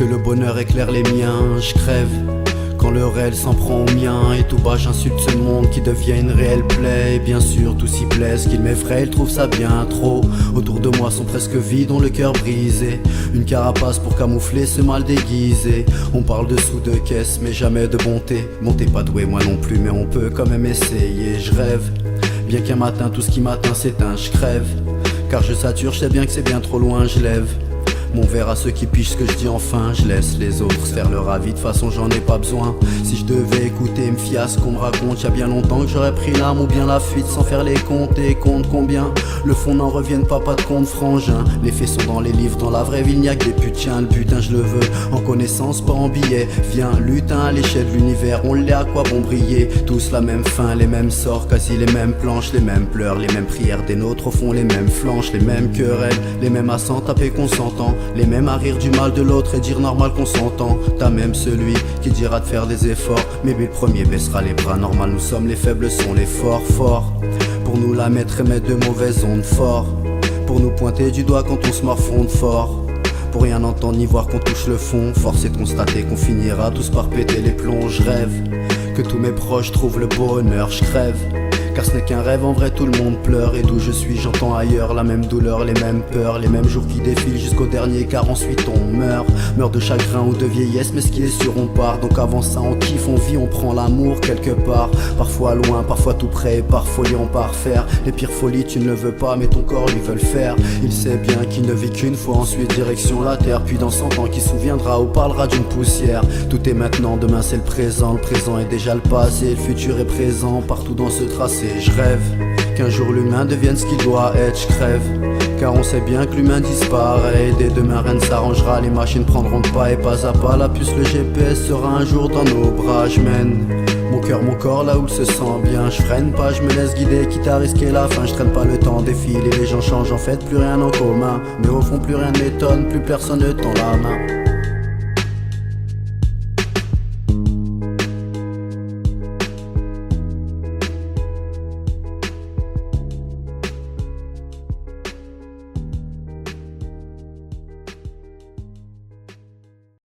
le bonheur éclaire les miens. Je crève quand le réel s'en prend au mien. Et tout bas j'insulte ce monde qui devient une réelle plaie. Et bien sûr tout s'y plaît, ce qu'il m'effraie, il trouve ça bien trop. Autour de moi sont presque vides, ont le cœur brisé. Une carapace pour camoufler ce mal déguisé. On parle de sous de caisse mais jamais de bonté. Bon t'es pas doué moi non plus mais on peut quand même essayer. Je rêve, bien qu'un matin tout ce qui m'atteint s'éteint. Je crève, car je sature, je sais bien que c'est bien trop loin. Je lève mon verre à ceux qui pichent ce que je dis enfin. Je laisse les autres se faire leur avis, de façon j'en ai pas besoin. Si je devais écouter et me fier à ce qu'on me raconte, y'a bien longtemps que j'aurais pris l'arme ou bien la fuite sans faire les comptes. Et compte combien le fond n'en revienne pas de compte frangin. Les faits sont dans les livres, dans la vraie ville n'y a que des putains. Le butin je le veux en connaissance pas en billets. Viens lutin à l'échelle de l'univers, on l'est à quoi bon briller. Tous la même fin, les mêmes sorts, quasi les mêmes planches. Les mêmes pleurs, les mêmes prières des nôtres au fond, les mêmes flanches. Les mêmes querelles, les mêmes à s'en taper consentant. Les mêmes à rire du mal de l'autre et dire normal qu'on s'entend. T'as même celui qui dira de faire des efforts, mais le premier baissera les bras. Normal nous sommes les faibles, sont les forts. Pour nous la mettre et mettre de mauvaises ondes fort. Pour nous pointer du doigt quand on se morfonde fort. Pour rien entendre ni voir qu'on touche le fond. Force est de constater qu'on finira tous par péter les plombs. Je rêve que tous mes proches trouvent le bonheur. Je crève car ce n'est qu'un rêve, en vrai tout le monde pleure. Et d'où je suis j'entends ailleurs la même douleur, les mêmes peurs. Les mêmes jours qui défilent jusqu'au dernier car ensuite on meurt. Meurt de chagrin ou de vieillesse mais ce qui est sûr on part. Donc avant ça on kiffe, on vit, on prend l'amour quelque part. Parfois loin, parfois tout près, par folie on part faire les pires folies, tu ne le veux pas mais ton corps lui veut le faire. Il sait bien qu'il ne vit qu'une fois, ensuite direction la terre. Puis dans 100 ans qui se souviendra ou parlera d'une poussière. Tout est maintenant, demain c'est le présent est déjà le passé, le futur est présent partout dans ce tracé. Je rêve qu'un jour l'humain devienne ce qu'il doit être. Je crève car on sait bien que l'humain disparaît. Dès demain rien ne s'arrangera, les machines prendront de pas et pas à pas. La puce, le GPS sera un jour dans nos bras. Je mène mon cœur, mon corps là où il se sent bien. Je freine pas, je me laisse guider quitte à risquer la fin. Je traîne pas le temps défile et les gens changent en fait plus rien en commun. Mais au fond plus rien ne m'étonne, plus personne ne tend la main.